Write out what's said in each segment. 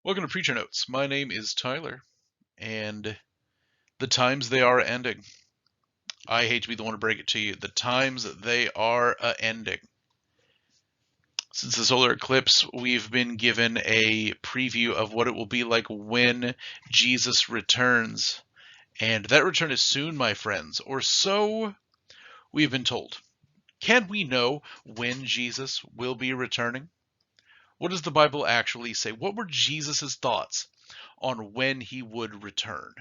Welcome to Preacher Notes. My name is Tyler, and the times they are ending. I hate to be the one to break it to you. The times they are ending. Since the solar eclipse, we've been given a preview of what it will be like when Jesus returns. And that return is soon, my friends, or so we've been told. Can we know when Jesus will be returning? What does the Bible actually say? What were Jesus' thoughts on when he would return?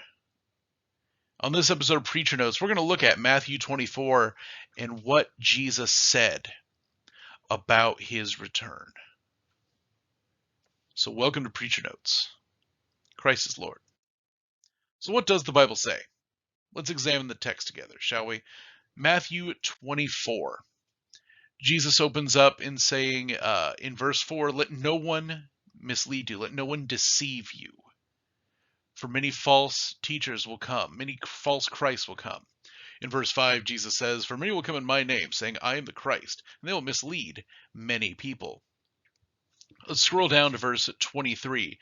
On this episode of Preacher Notes, we're going to look at Matthew 24 and what Jesus said about his return. So welcome to Preacher Notes. Christ is Lord. So what does the Bible say? Let's examine the text together, shall we? Matthew 24. Jesus opens up in saying in verse 4, "Let no one mislead you, let no one deceive you. For many false teachers will come, many false Christs will come." In verse 5, Jesus says, "For many will come in my name, saying, I am the Christ, and they will mislead many people." Let's scroll down to verse 23,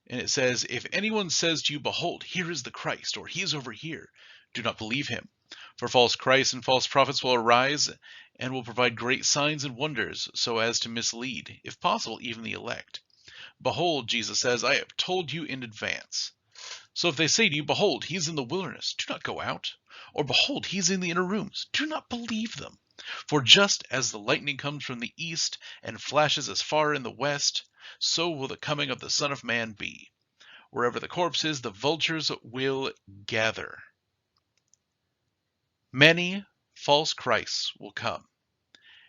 and it says, "If anyone says to you, Behold, here is the Christ, or he is over here, do not believe him. For false Christs and false prophets will arise, and will provide great signs and wonders, so as to mislead, if possible, even the elect. Behold," Jesus says, "I have told you in advance. So if they say to you, Behold, he is in the wilderness, do not go out. Or behold, he is in the inner rooms, do not believe them. For just as the lightning comes from the east and flashes as far in the west, so will the coming of the Son of Man be. Wherever the corpse is, the vultures will gather." Many false Christs will come,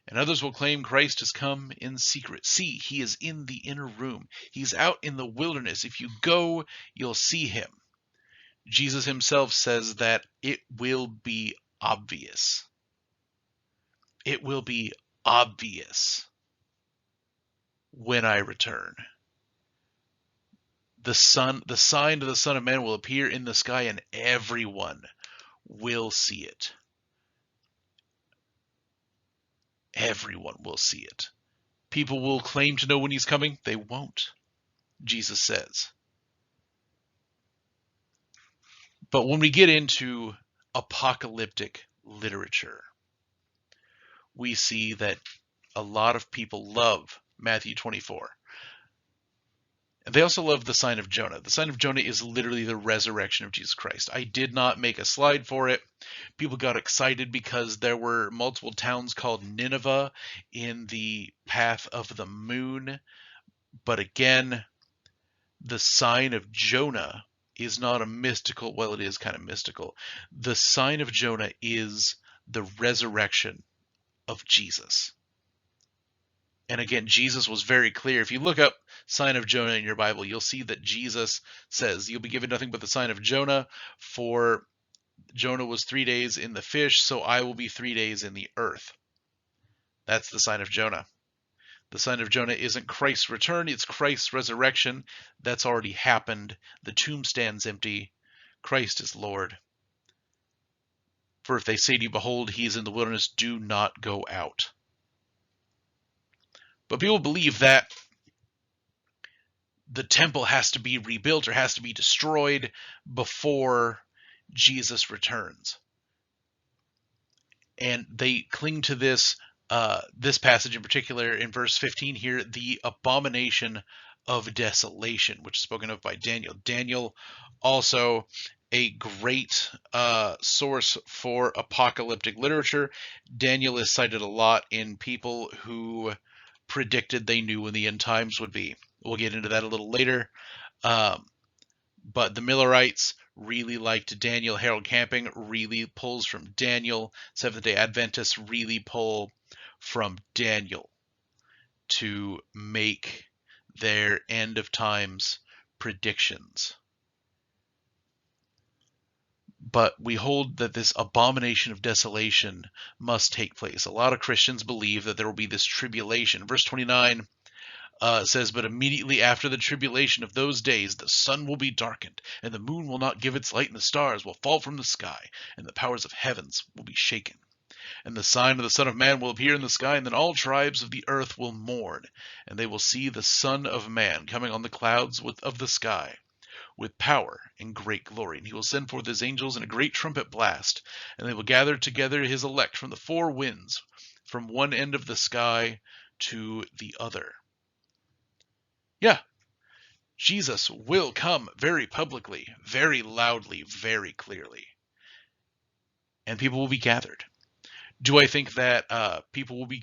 and others will claim Christ has come in secret. See, he is in the inner room. He's out in the wilderness. If you go, you'll see him. Jesus himself says that it will be obvious. It will be obvious when I return. The sign of the Son of Man will appear in the sky, and everyone will see it. Everyone will see it. People will claim to know when he's coming. They won't, Jesus says. But when we get into apocalyptic literature, we see that a lot of people love Matthew 24. And they also love the sign of Jonah. The sign of Jonah is literally the resurrection of Jesus Christ. I did not make a slide for it. People got excited because there were multiple towns called Nineveh in the path of the moon. But again, the sign of Jonah is not a mystical, well, it is kind of mystical. The sign of Jonah is the resurrection of Jesus. And again, Jesus was very clear. If you look up sign of Jonah in your Bible, you'll see that Jesus says, "You'll be given nothing but the sign of Jonah, for Jonah was 3 days in the fish, so I will be 3 days in the earth." That's the sign of Jonah. The sign of Jonah isn't Christ's return, it's Christ's resurrection. That's already happened. The tomb stands empty. Christ is Lord. "For if they say to you, Behold, he is in the wilderness, do not go out." But people believe that the temple has to be rebuilt or has to be destroyed before Jesus returns. And they cling to this passage in particular in verse 15 here, the abomination of desolation, which is spoken of by Daniel. Daniel, also a great source for apocalyptic literature. Daniel is cited a lot in people who predicted they knew when the end times would be. We'll get into that a little later. But the Millerites really liked Daniel. Harold Camping really pulls from Daniel. Seventh-day Adventists really pull from Daniel to make their end of times predictions. But we hold that this abomination of desolation must take place. A lot of Christians believe that there will be this tribulation. Verse 29 says, "But immediately after the tribulation of those days, the sun will be darkened, and the moon will not give its light, and the stars will fall from the sky, and the powers of heavens will be shaken." And the sign of the Son of Man will appear in the sky, and then all tribes of the earth will mourn, and they will see the Son of Man coming on the clouds of the sky, with power and great glory. And he will send forth his angels in a great trumpet blast, and they will gather together his elect from the four winds, from one end of the sky to the other. Yeah, Jesus will come very publicly, very loudly, very clearly, and people will be gathered. Do I think that people will be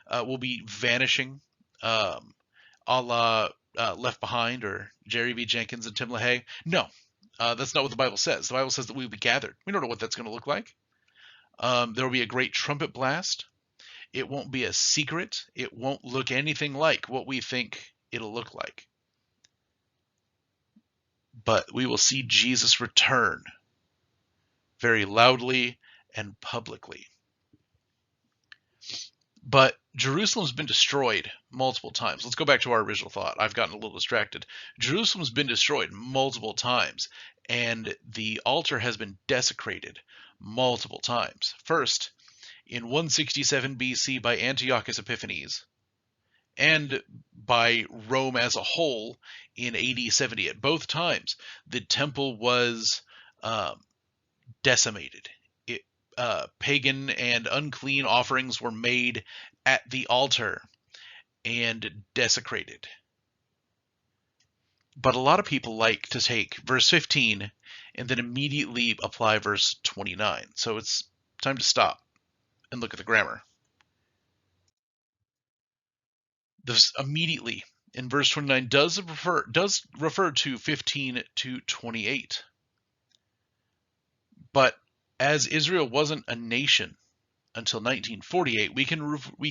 will be vanishing, um, a la Left Behind or Jerry V. Jenkins and Tim LaHaye? No, that's not what the Bible says. The Bible says that we will be gathered. We don't know what that's going to look like. There will be a great trumpet blast. It won't be a secret. It won't look anything like what we think it'll look like. But we will see Jesus return very loudly and publicly. But Jerusalem's been destroyed multiple times. Let's go back to our original thought. I've gotten a little distracted. Jerusalem's been destroyed multiple times, and the altar has been desecrated multiple times. First, in 167 BC by Antiochus Epiphanes, and by Rome as a whole in AD 70. At both times, the temple was decimated. Pagan and unclean offerings were made at the altar and desecrated. But a lot of people like to take verse 15 and then immediately apply verse 29. So it's time to stop and look at the grammar. This immediately in verse 29 does refer to 15 to 28. But as Israel wasn't a nation until 1948, we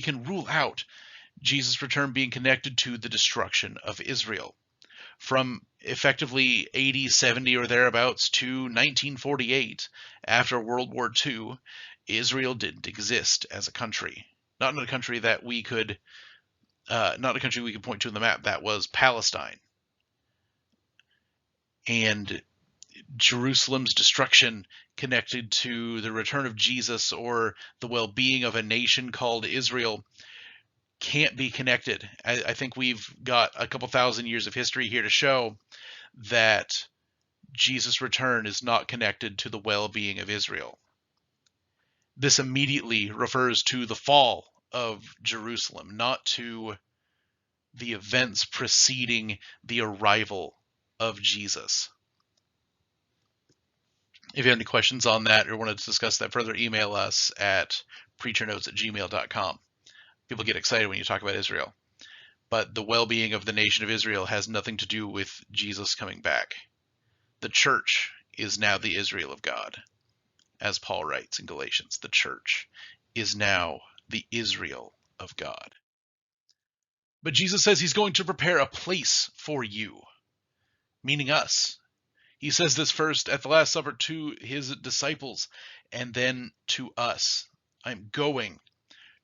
can rule out Jesus' return being connected to the destruction of Israel. From effectively AD 70 or thereabouts to 1948, after World War II, Israel didn't exist as a country. Not a country we could point to on the map. That was Palestine. And Jerusalem's destruction connected to the return of Jesus or the well-being of a nation called Israel can't be connected. I think we've got a couple thousand years of history here to show that Jesus' return is not connected to the well-being of Israel. This immediately refers to the fall of Jerusalem, not to the events preceding the arrival of Jesus. If you have any questions on that or want to discuss that further, email us at preachernotes@gmail.com. People get excited when you talk about Israel. But the well-being of the nation of Israel has nothing to do with Jesus coming back. The church is now the Israel of God. As Paul writes in Galatians, the church is now the Israel of God. But Jesus says he's going to prepare a place for you, meaning us. He says this first at the Last Supper to his disciples and then to us. I'm going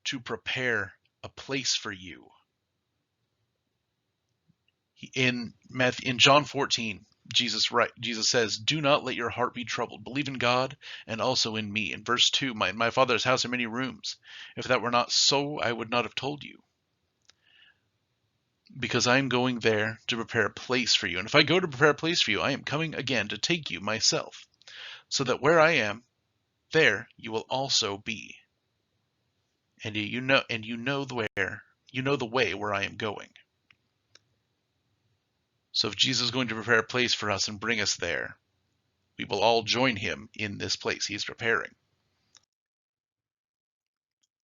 to prepare a place for you. In John 14, Jesus says, do not let your heart be troubled. Believe in God and also in me. In verse 2, my Father's house are many rooms. If that were not so, I would not have told you. Because I am going there to prepare a place for you. And if I go to prepare a place for you, I am coming again to take you myself, so that where I am, there you will also be. And you know the way where I am going. So if Jesus is going to prepare a place for us and bring us there, we will all join him in this place he's preparing.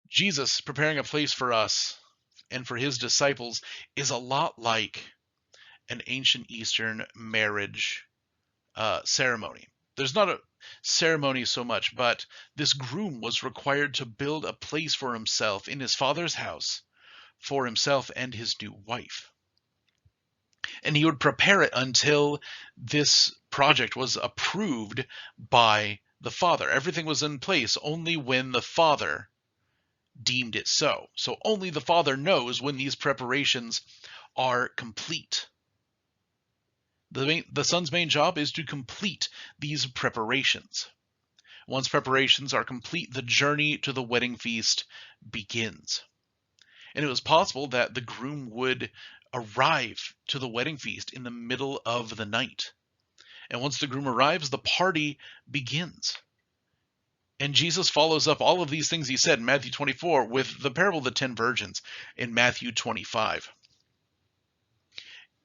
Jesus preparing a place for us and for his disciples is a lot like an ancient Eastern marriage ceremony. There's not a ceremony so much, but this groom was required to build a place for himself in his father's house for himself and his new wife. And he would prepare it until this project was approved by the father. Everything was in place only when the father deemed it so. So only the father knows when these preparations are complete. The son's main job is to complete these preparations. Once preparations are complete, the journey to the wedding feast begins. And it was possible that the groom would arrive to the wedding feast in the middle of the night. And once the groom arrives, the party begins. And Jesus follows up all of these things he said in Matthew 24 with the parable of the 10 virgins in Matthew 25.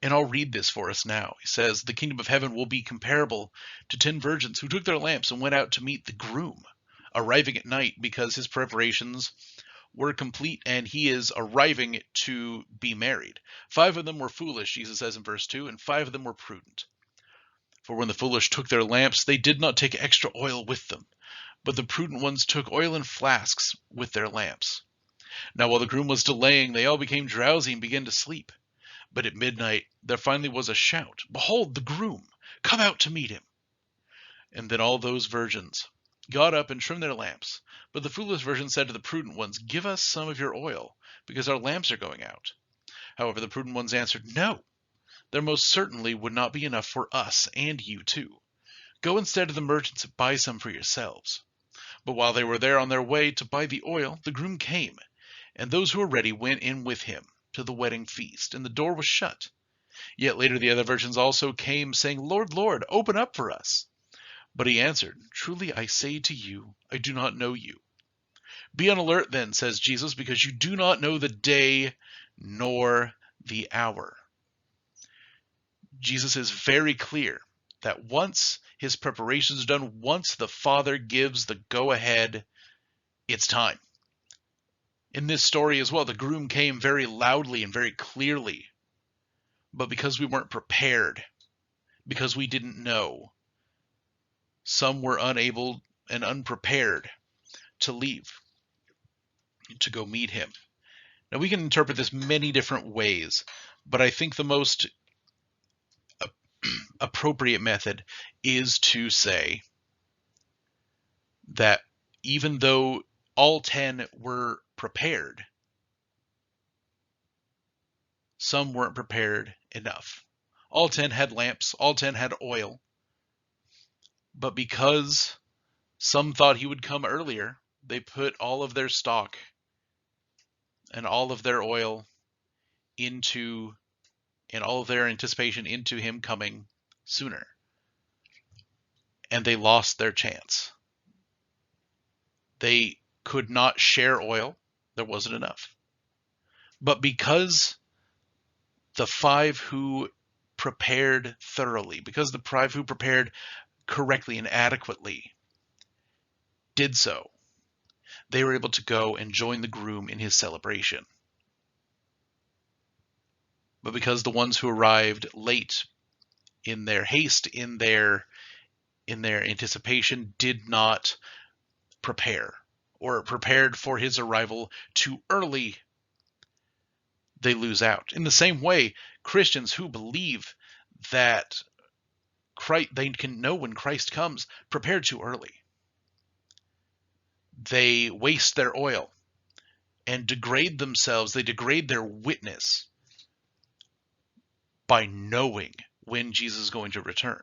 And I'll read this for us now. He says, "The kingdom of heaven will be comparable to 10 virgins who took their lamps and went out to meet the groom, arriving at night because his preparations were complete and he is arriving to be married. 5 of them were foolish," Jesus says in verse 2, "and 5 of them were prudent. For when the foolish took their lamps, they did not take extra oil with them, but the prudent ones took oil in flasks with their lamps. Now while the groom was delaying, they all became drowsy and began to sleep. But at midnight there finally was a shout, 'Behold, the groom! Come out to meet him!' And then all those virgins got up and trimmed their lamps. But the foolish virgin said to the prudent ones, 'Give us some of your oil, because our lamps are going out.' However, the prudent ones answered, 'No, there most certainly would not be enough for us and you too. Go instead to the merchants and buy some for yourselves.' But while they were there on their way to buy the oil, the groom came, and those who were ready went in with him to the wedding feast, and the door was shut. Yet later the other virgins also came, saying, 'Lord, Lord, open up for us.' But he answered, 'Truly I say to you, I do not know you. Be on alert then,' says Jesus, 'because you do not know the day nor the hour.'" Jesus is very clear that once his preparations are done, once the Father gives the go-ahead, it's time. In this story as well, the groom came very loudly and very clearly. But because we weren't prepared, because we didn't know, some were unable and unprepared to leave, to go meet him. Now we can interpret this many different ways, but I think the most appropriate method is to say that even though all 10 were prepared, some weren't prepared enough. All 10 had lamps, all 10 had oil, but because some thought he would come earlier, they put all of their stock and all of their oil into, and all of their anticipation into him coming sooner. And they lost their chance. They could not share oil. There wasn't enough. But because the 5 who prepared thoroughly, because the 5 who prepared correctly and adequately did so, they were able to go and join the groom in his celebration. But because the ones who arrived late, in their haste, in their anticipation, did not prepare, or prepared for his arrival too early, they lose out. In the same way, Christians who believe that they can know when Christ comes, prepare too early. They waste their oil and degrade themselves. They degrade their witness by knowing when Jesus is going to return.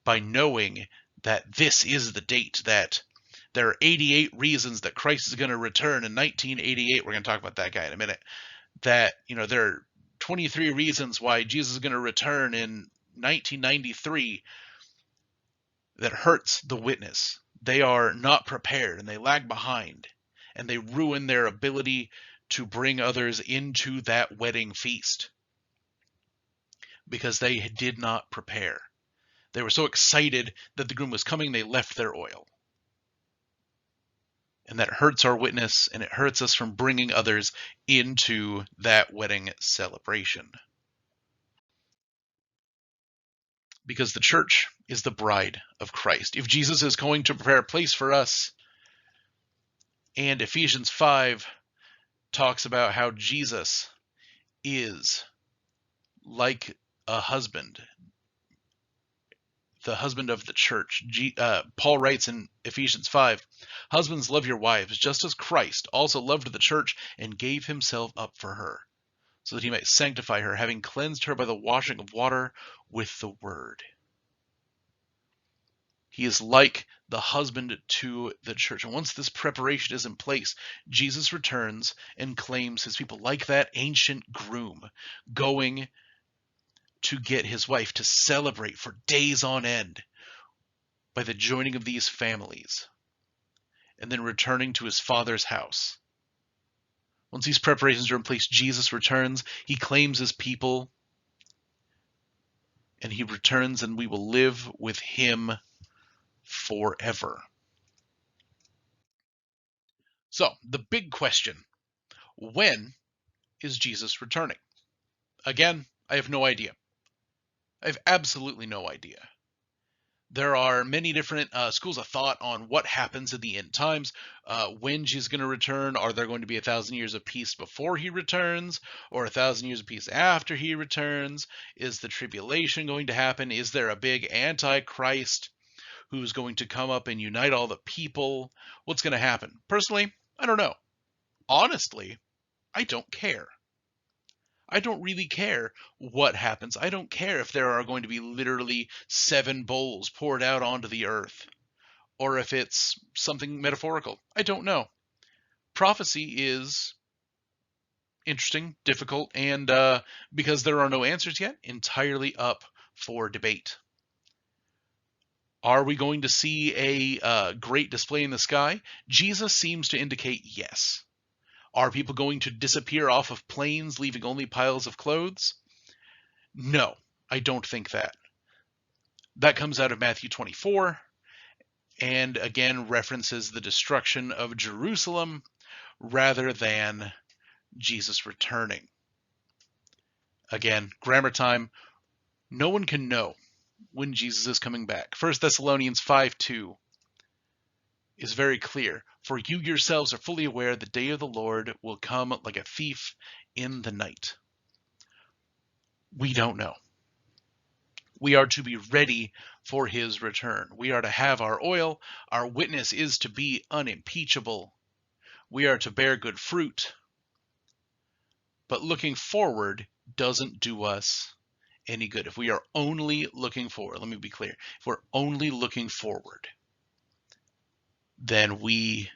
By knowing that this is the date, that there are 88 reasons that Christ is going to return in 1988. We're going to talk about that guy in a minute. That, there are 23 reasons why Jesus is going to return in 1993. That hurts the witness. They are not prepared and they lag behind, and they ruin their ability to bring others into that wedding feast because they did not prepare. They were so excited that the groom was coming, they left their oil. And that hurts our witness, and it hurts us from bringing others into that wedding celebration. Because the church is the bride of Christ. If Jesus is going to prepare a place for us, and Ephesians 5 talks about how Jesus is like a husband, the husband of the church. Paul writes in Ephesians 5, "Husbands, love your wives, just as Christ also loved the church and gave himself up for her, so that he might sanctify her, having cleansed her by the washing of water with the word." He is like the husband to the church. And once this preparation is in place, Jesus returns and claims his people, like that ancient groom going to get his wife, to celebrate for days on end by the joining of these families, and then returning to his father's house. Once these preparations are in place, Jesus returns, he claims his people, and he returns, and we will live with him forever. So, the big question, when is Jesus returning? Again, I have no idea. I have absolutely no idea. There are many different schools of thought on what happens in the end times. When Jesus is going to return? Are there going to be 1,000 years of peace before he returns, or 1,000 years of peace after he returns? Is the tribulation going to happen? Is there a big antichrist who's going to come up and unite all the people? What's going to happen? Personally, I don't know. Honestly, I don't care. I don't really care what happens. I don't care if there are going to be literally 7 bowls poured out onto the earth, or if it's something metaphorical. I don't know. Prophecy is interesting, difficult, and because there are no answers yet, entirely up for debate. Are we going to see a great display in the sky? Jesus seems to indicate yes. Are people going to disappear off of planes, leaving only piles of clothes? No, I don't think that. That comes out of Matthew 24, and again references the destruction of Jerusalem rather than Jesus returning. Again, grammar time. No one can know when Jesus is coming back. 1 Thessalonians 5:2 is very clear. For you yourselves are fully aware the day of the Lord will come like a thief in the night. We don't know. We are to be ready for his return. We are to have our oil. Our witness is to be unimpeachable. We are to bear good fruit. But looking forward doesn't do us any good. If we are only looking forward, let me be clear. If we're only looking forward, then we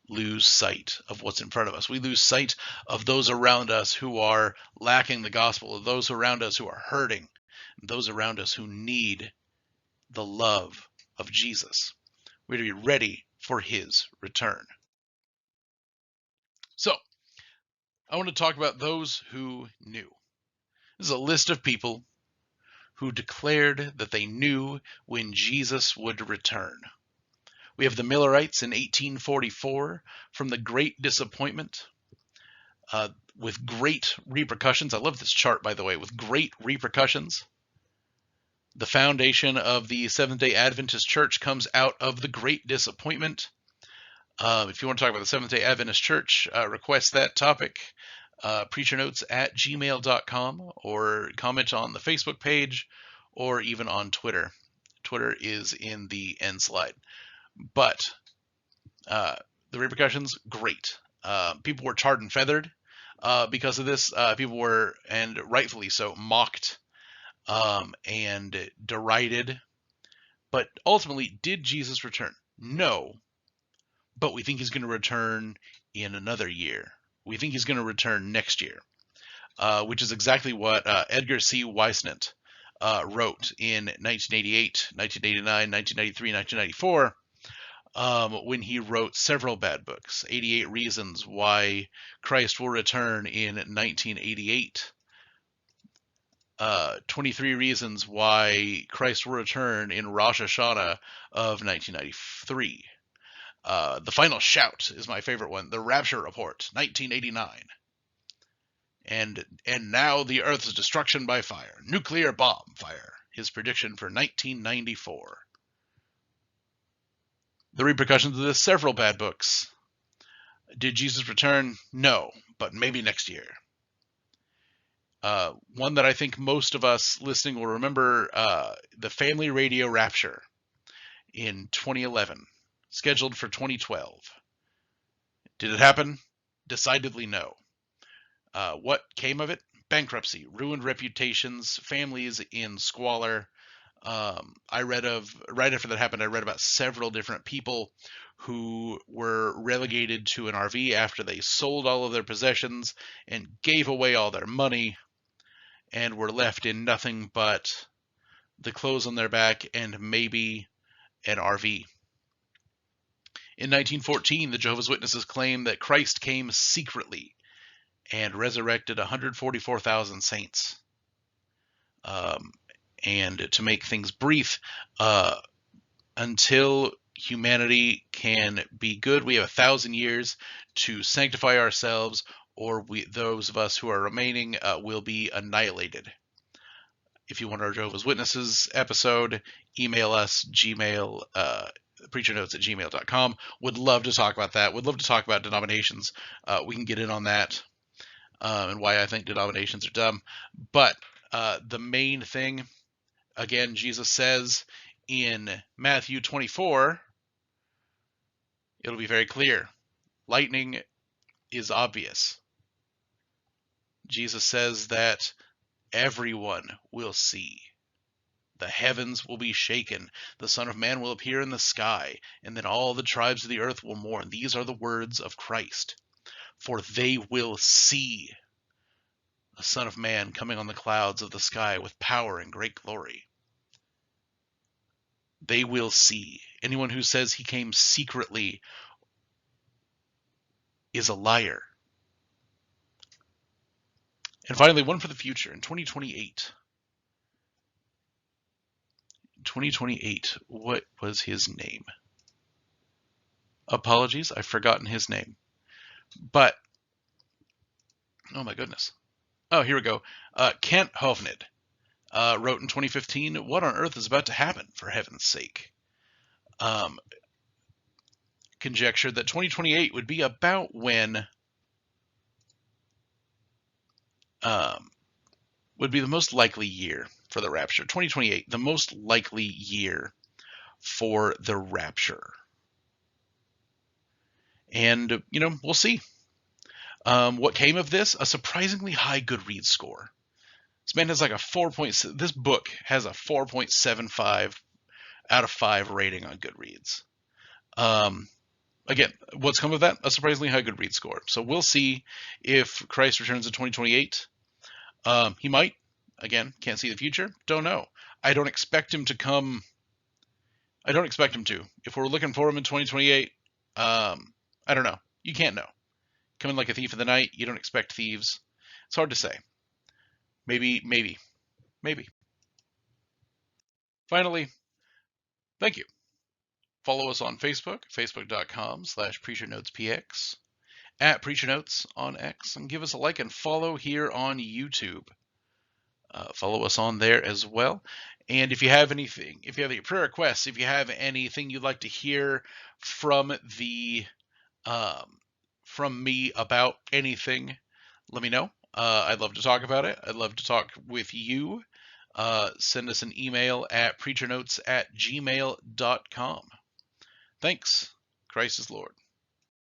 lose sight of what's in front of us. We lose sight of those around us who are lacking the gospel, of those around us who are hurting, those around us who need the love of Jesus. We're to be ready for his return. So, I want to talk about those who knew. This is a list of people who declared that they knew when Jesus would return. We have the Millerites in 1844 from the Great Disappointment, with great repercussions. I love this chart, by the way, with great repercussions. The foundation of the Seventh-day Adventist Church comes out of the Great Disappointment. If you want to talk about the Seventh-day Adventist Church, request that topic, preachernotes@gmail.com, or comment on the Facebook page, or even on Twitter. Twitter is in the end slide. But the repercussions, great. People were tarred and feathered because of this. People were, and rightfully so, mocked and derided. But ultimately, did Jesus return? No. But we think he's going to return in another year. We think he's going to return next year, which is exactly what Edgar C. Weisnant wrote in 1988, 1989, 1993, 1994, when he wrote several bad books. 88 Reasons Why Christ Will Return in 1988. 23 Reasons Why Christ Will Return in Rosh Hashanah of 1993. The Final Shout is my favorite one. The Rapture Report, 1989. And Now the Earth's Destruction by Fire. Nuclear Bomb Fire. His prediction for 1994. The repercussions of this, several bad books. Did Jesus return? No, but maybe next year. One that I think most of us listening will remember, the Family Radio Rapture in 2011, scheduled for 2012. Did it happen? Decidedly no. What came of it? Bankruptcy, ruined reputations, families in squalor, Right after that happened, I read about several different people who were relegated to an RV after they sold all of their possessions and gave away all their money and were left in nothing but the clothes on their back and maybe an RV. In 1914, the Jehovah's Witnesses claimed that Christ came secretly and resurrected 144,000 saints. And to make things brief, until humanity can be good, we have 1,000 years to sanctify ourselves, or those of us who are remaining will be annihilated. If you want our Jehovah's Witnesses episode, email us, Gmail, preachernotes@gmail.com. Would love to talk about that. Would love to talk about denominations. We can get in on that and why I think denominations are dumb. But the main thing, again, Jesus says in Matthew 24, it'll be very clear. Lightning is obvious. Jesus says that everyone will see. The heavens will be shaken. The Son of Man will appear in the sky, and then all the tribes of the earth will mourn. These are the words of Christ. For they will see the Son of Man coming on the clouds of the sky with power and great glory. They will see. Anyone who says he came secretly is a liar. And finally, one for the future in 2028. 2028, what was his name? Apologies, I've forgotten his name. But, oh my goodness. Oh, here we go. Kent Hovnid wrote in 2015, "What on earth is about to happen, for heaven's sake?" Conjectured that 2028 would be about when would be the most likely year for the rapture. 2028, the most likely year for the rapture. And, we'll see. What came of this? A surprisingly high Goodreads score. This man has like a 4. This book has a 4.75 out of 5 rating on Goodreads. Again, what's come of that? A surprisingly high Goodreads score. So we'll see if Christ returns in 2028. He might. Again, can't see the future. Don't know. I don't expect him to come. I don't expect him to. If we're looking for him in 2028, I don't know. You can't know. Coming like a thief in the night, you don't expect thieves. It's hard to say. Maybe. Finally, thank you. Follow us on Facebook, facebook.com/PreacherNotesPX, at PreacherNotes on X, and give us a like and follow here on YouTube. Follow us on there as well. And if you have anything, if you have any prayer requests, if you have anything you'd like to hear from from me about anything, let me know. I'd love to talk about it. I'd love to talk with you. Send us an email at preachernotes@gmail.com. Thanks. Christ is Lord.